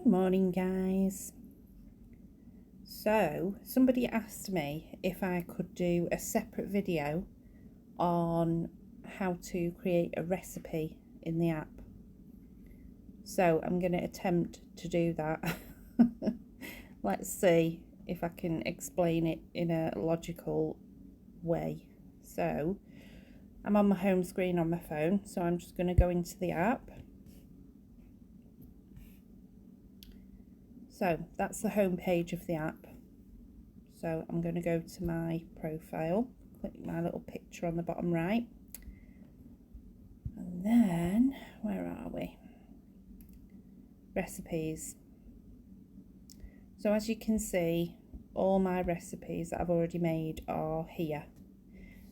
Good morning, guys. So somebody asked me if I could do a separate video on how to create a recipe in the app. So I'm going to attempt to do that. Let's see if I can explain it in a logical way. So I'm on my home screen on my phone, so I'm just going to go into the app. So that's the home page of the app. So I'm going to go to my profile, click my little picture on the bottom right, and then where are we? Recipes. So as you can see, all my recipes that I've already made are here.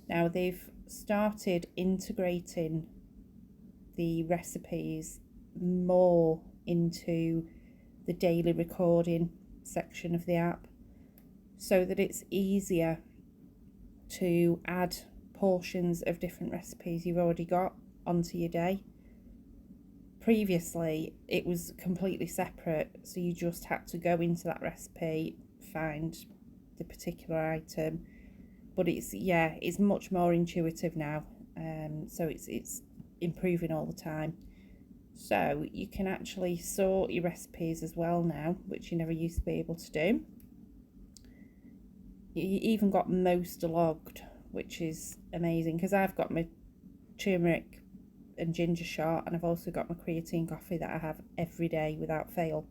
Now they've started integrating the recipes more into the daily recording section of the app, so that it's easier to add portions of different recipes you've already got onto your day. Previously it was completely separate, so you just had to go into that recipe, find the particular item, but it's much more intuitive now, so it's improving all the time. So you can actually sort your recipes as well now, which you never used to be able to do. You even got most logged, which is amazing, because I've got my turmeric and ginger shot, and I've also got my creatine coffee that I have every day without fail.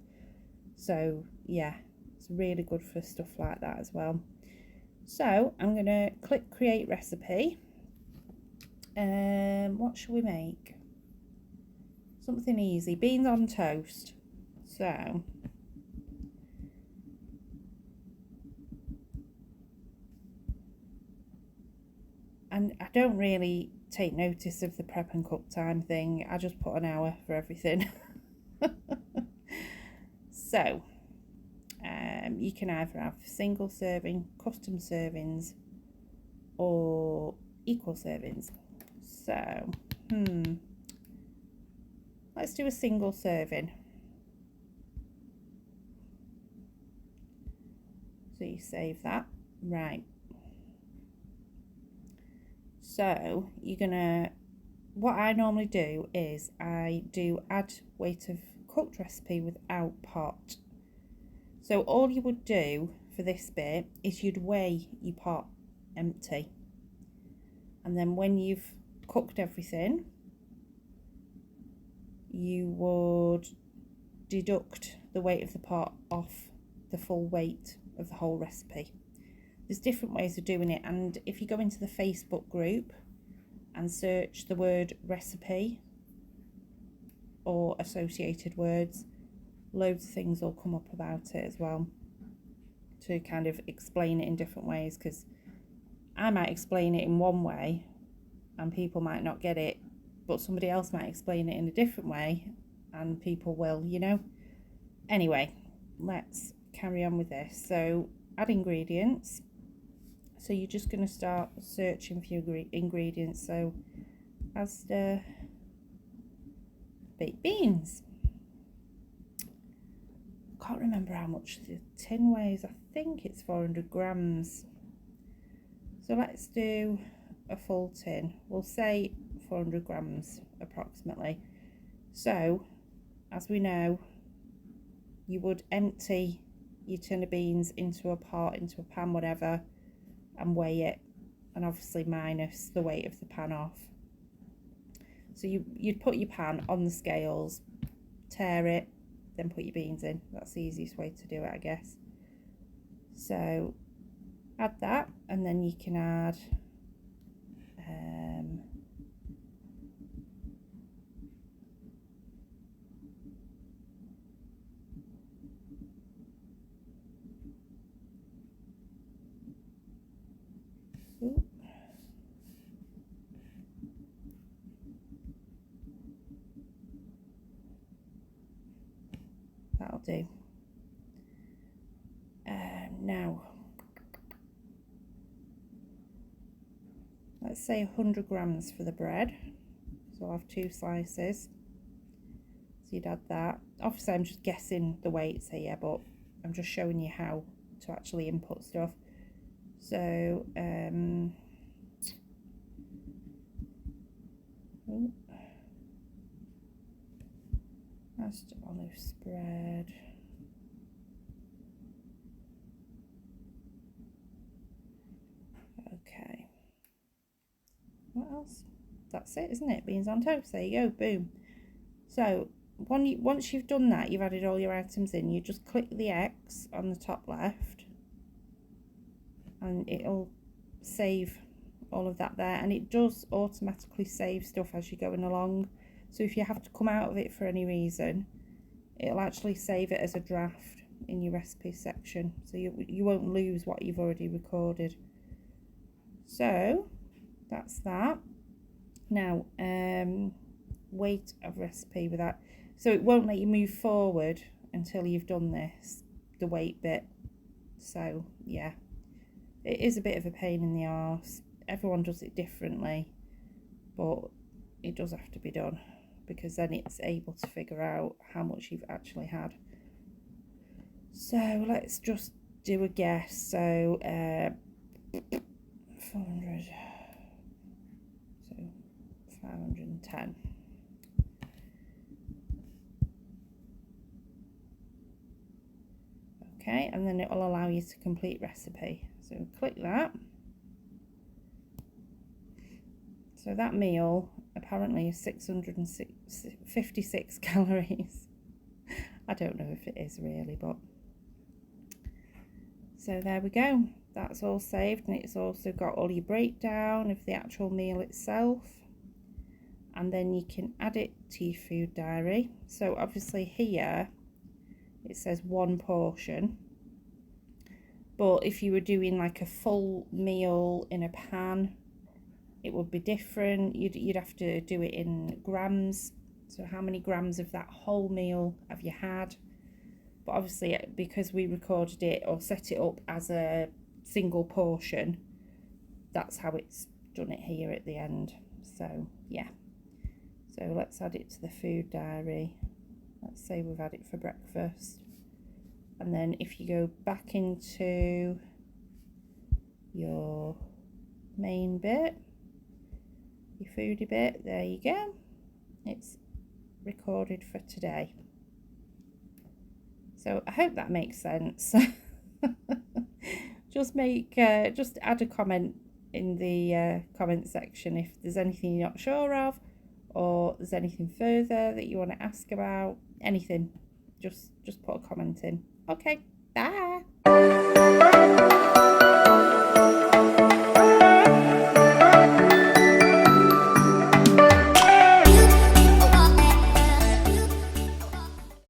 So yeah, it's really good for stuff like that as well. So I'm going to click create recipe. What shall we make? Something easy, beans on toast. So and I don't really take notice of the prep and cook time thing. I just put an hour for everything. So you can either have single serving, custom servings, or equal servings. So let's do a single serving. So you save that. Right, so you're gonna, what I normally do is I do add weight of cooked recipe without pot. So all you would do for this bit is you'd weigh your pot empty, and then when you've cooked everything, you would deduct the weight of the pot off the full weight of the whole recipe. There's different ways of doing it, and if you go into the Facebook group and search the word recipe or associated words, loads of things will come up about it as well, to kind of explain it in different ways, because I might explain it in one way and people might not get it, but somebody else might explain it in a different way and people will, you know. Anyway, let's carry on with this. So add ingredients. So you're just going to start searching for your ingredients. So as the baked beans, can't remember how much the tin weighs. I think it's 400 grams. So let's do a full tin. We'll say 400 grams approximately. So as we know, you would empty your tin of beans into a pot, into a pan, whatever, and weigh it, and obviously minus the weight of the pan off. So you'd put your pan on the scales, tear it, then put your beans in. That's the easiest way to do it, I guess. So add that, and then you can add that'll do. Now let's say 100 grams for the bread, so I'll have 2 slices. So So you'd add that. Obviously I'm just guessing the weights here, but I'm just showing you how to actually input stuff. So that's olive spread. Okay. What else? That's it, isn't it? Beans on toast. There you go. Boom. So once you've done that, you've added all your items in, you just click the X on the top left and it'll save all of that there, and it does automatically save stuff as you're going along. So if you have to come out of it for any reason, it'll actually save it as a draft in your recipe section, so you won't lose what you've already recorded. So that's that. Now weight of recipe with that, so it won't let you move forward until you've done this, the weight bit. So yeah, it is a bit of a pain in the arse. Everyone does it differently, but it does have to be done, because then it's able to figure out how much you've actually had. So let's just do a guess. So 400, so 510. Okay, and then it will allow you to complete recipe. So click that. So that meal apparently is 656 calories. I don't know if it is really, but so there we go. That's all saved, and it's also got all your breakdown of the actual meal itself. And then you can add it to your food diary. So obviously here it says 1 portion, but if you were doing like a full meal in a pan, it would be different. You'd have to do it in grams. So how many grams of that whole meal have you had? But obviously, because we recorded it or set it up as a single portion, that's how it's done it here at the end. So yeah, so let's add it to the food diary. Let's say we've had it for breakfast, and then if you go back into your main bit, your foodie bit, there you go, it's recorded for today. So I hope that makes sense. Just add a comment in the comment section if there's anything you're not sure of, or there's anything further that you want to ask about, anything, just put a comment in. Okay, bye.